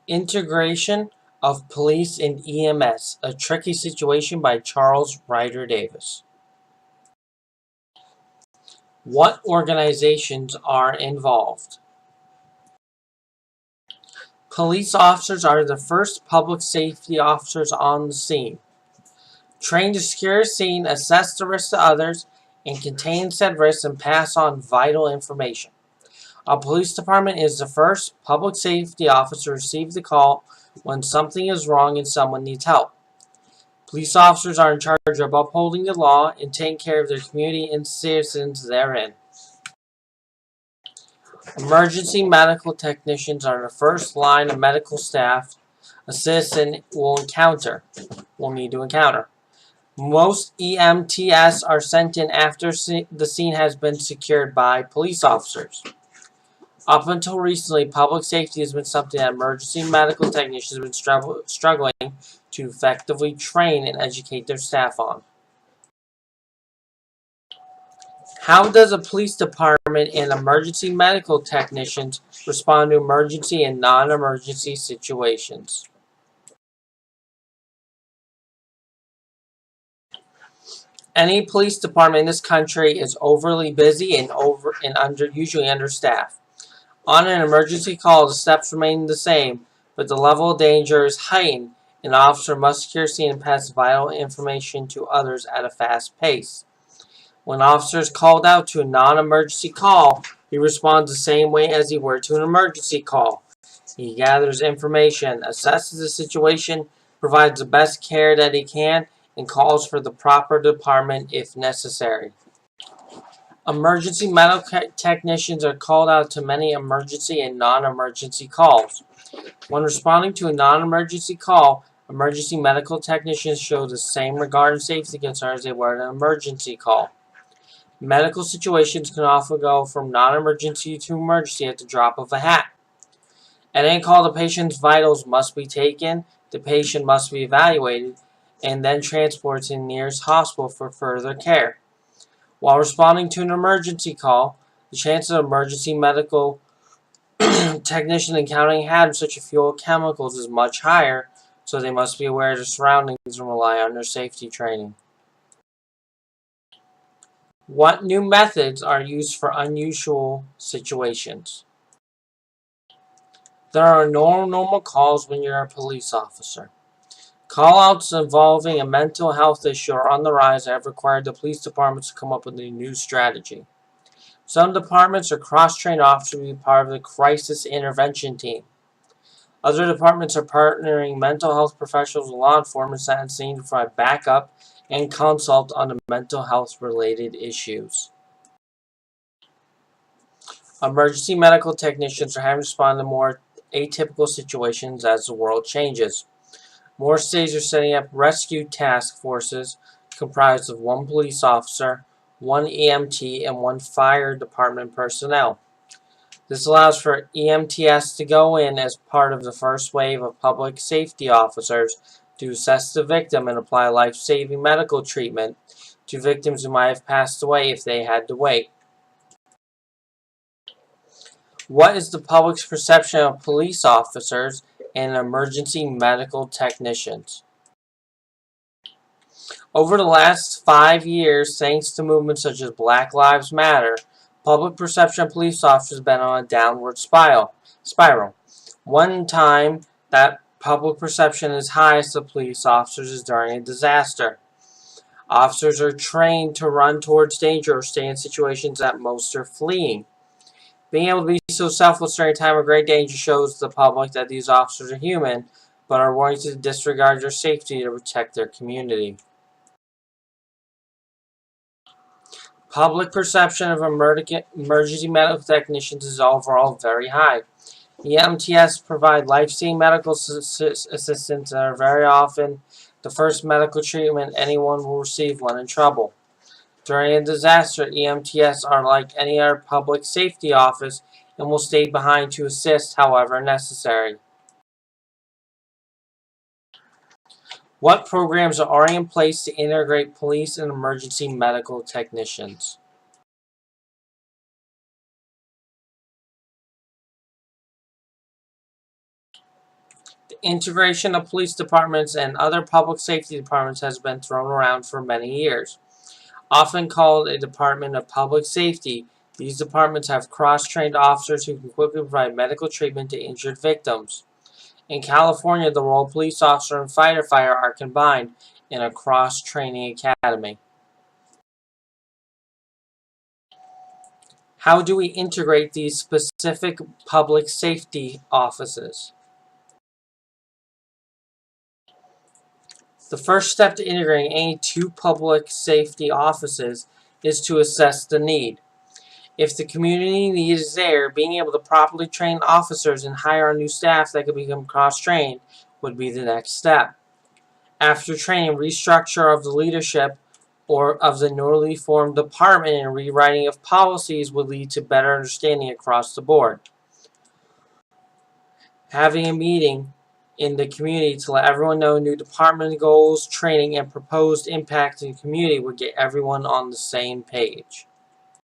Integration of Police and EMS, A Tricky Situation by Charles Ryder-Davis. What organizations are involved? Police officers are the first public safety officers on the scene, trained to secure a scene, assess the risks to others, and contain said risks and pass on vital information. A police department is the first public safety officer to receive the call when something is wrong and someone needs help. Police officers are in charge of upholding the law and taking care of their community and citizens therein. Emergency medical technicians are the first line of medical staff a citizen will need to encounter. Most EMTs are sent in after the scene has been secured by police officers. Up until recently, public safety has been something that emergency medical technicians have been struggling to effectively train and educate their staff on. How does a police department and emergency medical technicians respond to emergency and non-emergency situations? Any police department in this country is overly busy and usually understaffed. On an emergency call, the steps remain the same, but the level of danger is heightened. An officer must secure scene and pass vital information to others at a fast pace. When an officer is called out to a non-emergency call, he responds the same way as he would to an emergency call. He gathers information, assesses the situation, provides the best care that he can, and calls for the proper department if necessary. Emergency medical technicians are called out to many emergency and non-emergency calls. When responding to a non-emergency call, emergency medical technicians show the same regard and safety concerns they would an emergency call. Medical situations can often go from non-emergency to emergency at the drop of a hat. At any call, the patient's vitals must be taken, the patient must be evaluated, and then transported to the nearest hospital for further care. While responding to an emergency call, the chances of emergency medical technician encountering hazards such as fuel or chemicals is much higher, so they must be aware of their surroundings and rely on their safety training. What new methods are used for unusual situations? There are no normal calls when you're a police officer. Call-outs involving a mental health issue are on the rise and have required the police departments to come up with a new strategy. Some departments are cross-trained officers to be part of the crisis intervention team. Other departments are partnering mental health professionals with law enforcement at scene to provide backup and consult on the mental health related issues. Emergency medical technicians are having to respond to more atypical situations as the world changes. More states are setting up rescue task forces comprised of one police officer, one EMT, and one fire department personnel. This allows for EMTs to go in as part of the first wave of public safety officers to assess the victim and apply life-saving medical treatment to victims who might have passed away if they had to wait. What is the public's perception of police officers and emergency medical technicians? Over the last 5 years, thanks to movements such as Black Lives Matter, public perception of police officers has been on a downward spiral. One time that public perception is highest of police officers is during a disaster. Officers are trained to run towards danger or stay in situations that most are fleeing. Being able to be so selfless during a time of great danger shows the public that these officers are human, but are willing to disregard their safety to protect their community. Public perception of emergency medical technicians is overall very high. EMTs provide life-saving medical assistance and are very often the first medical treatment anyone will receive when in trouble. During a disaster, EMTs are like any other public safety office and will stay behind to assist however necessary. What programs are already in place to integrate police and emergency medical technicians? Integration of police departments and other public safety departments has been thrown around for many years. Often called a Department of Public Safety, these departments have cross-trained officers who can quickly provide medical treatment to injured victims. In California, the role of police officer and firefighter are combined in a cross-training academy. How do we integrate these specific public safety offices? The first step to integrating any two public safety offices is to assess the need. If the community need is there, being able to properly train officers and hire new staff that can become cross-trained would be the next step. After training, restructure of the leadership or of the newly formed department and rewriting of policies would lead to better understanding across the board. Having a meeting in the community to let everyone know new department goals, training, and proposed impact in the community would get everyone on the same page.